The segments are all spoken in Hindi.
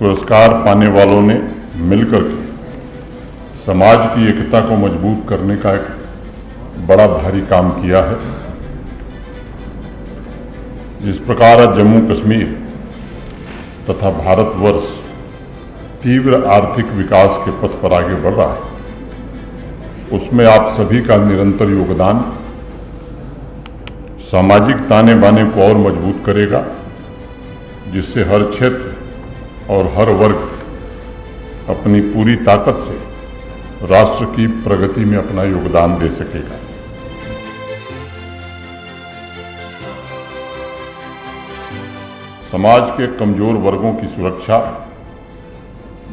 पुरस्कार पाने वालों ने मिलकर के समाज की एकता को मजबूत करने का एक बड़ा भारी काम किया है। जिस प्रकार आज जम्मू कश्मीर तथा भारतवर्ष तीव्र आर्थिक विकास के पथ पर आगे बढ़ रहा है, उसमें आप सभी का निरंतर योगदान सामाजिक ताने बाने को और मजबूत करेगा, जिससे हर क्षेत्र और हर वर्ग अपनी पूरी ताकत से राष्ट्र की प्रगति में अपना योगदान दे सकेगा। समाज के कमजोर वर्गों की सुरक्षा,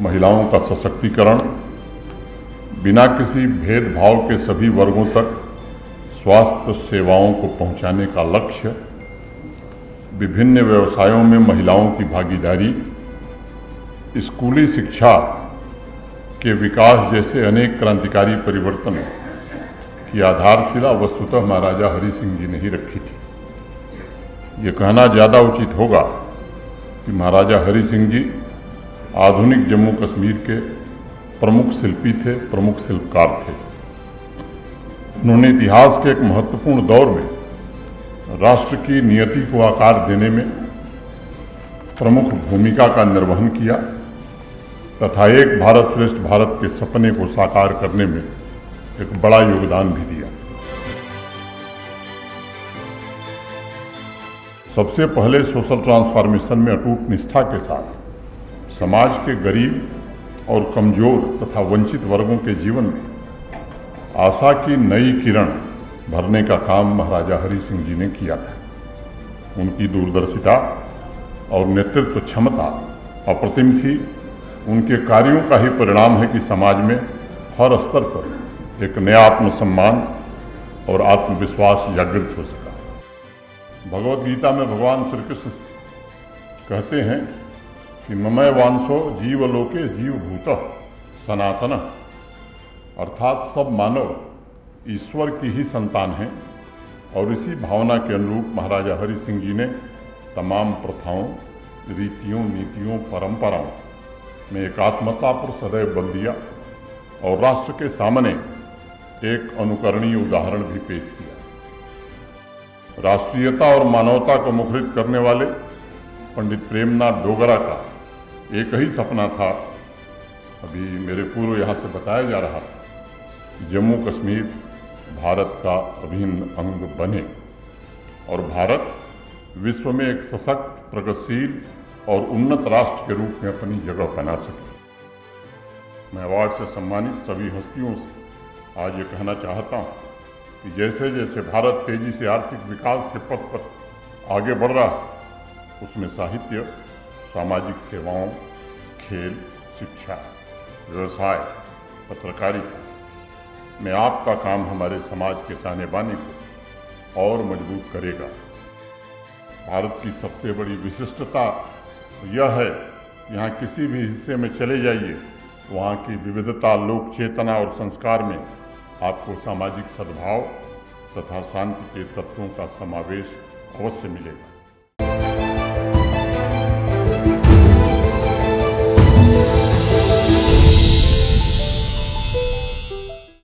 महिलाओं का सशक्तिकरण, बिना किसी भेदभाव के सभी वर्गों तक स्वास्थ्य सेवाओं को पहुंचाने का लक्ष्य, विभिन्न व्यवसायों में महिलाओं की भागीदारी, स्कूली शिक्षा के विकास जैसे अनेक क्रांतिकारी परिवर्तन की आधारशिला वस्तुतः महाराजा हरि सिंह जी ने ही रखी थी। ये कहना ज़्यादा उचित होगा कि महाराजा हरि सिंह जी आधुनिक जम्मू कश्मीर के प्रमुख शिल्पी थे, प्रमुख शिल्पकार थे। उन्होंने इतिहास के एक महत्वपूर्ण दौर में राष्ट्र की नियति को आकार देने में प्रमुख भूमिका का निर्वहन किया तथा एक भारत श्रेष्ठ भारत के सपने को साकार करने में एक बड़ा योगदान भी दिया। सबसे पहले सोशल ट्रांसफॉर्मेशन में अटूट निष्ठा के साथ समाज के गरीब और कमजोर तथा वंचित वर्गों के जीवन में आशा की नई किरण भरने का काम महाराजा हरि सिंह जी ने किया था। उनकी दूरदर्शिता और नेतृत्व क्षमता अप्रतिम थी। उनके कार्यों का ही परिणाम है कि समाज में हर स्तर पर एक नया आत्मसम्मान और आत्मविश्वास जागृत हो सका। भगवद गीता में भगवान श्री कृष्ण कहते हैं कि ममय वांसो जीवलोके जीवभूतः सनातनः, अर्थात सब मानव ईश्वर की ही संतान हैं। और इसी भावना के अनुरूप महाराजा हरि सिंह जी ने तमाम प्रथाओं, रीतियों, नीतियों, परंपराओं में एकात्मता पर सदैव बल दिया और राष्ट्र के सामने एक अनुकरणीय उदाहरण भी पेश किया। राष्ट्रीयता और मानवता को मुखरित करने वाले पंडित प्रेमनाथ डोगरा का एक ही सपना था, अभी मेरे पूर्व यहाँ से बताया जा रहा था, जम्मू कश्मीर भारत का अभिन्न अंग बने और भारत विश्व में एक सशक्त, प्रगतिशील और उन्नत राष्ट्र के रूप में अपनी जगह बना सके। मैं अवार्ड से सम्मानित सभी हस्तियों से आज ये कहना चाहता हूँ कि जैसे जैसे भारत तेजी से आर्थिक विकास के पथ पर आगे बढ़ रहा है, उसमें साहित्य, सामाजिक सेवाओं, खेल, शिक्षा, व्यवसाय, पत्रकारिता में आपका काम हमारे समाज के ताने बाने को और मजबूत करेगा। भारत की सबसे बड़ी विशिष्टता यह है, यहाँ किसी भी हिस्से में चले जाइए, वहाँ की विविधता, लोक चेतना और संस्कार में आपको सामाजिक सद्भाव तथा शांति के तत्वों का समावेश अवश्य मिलेगा।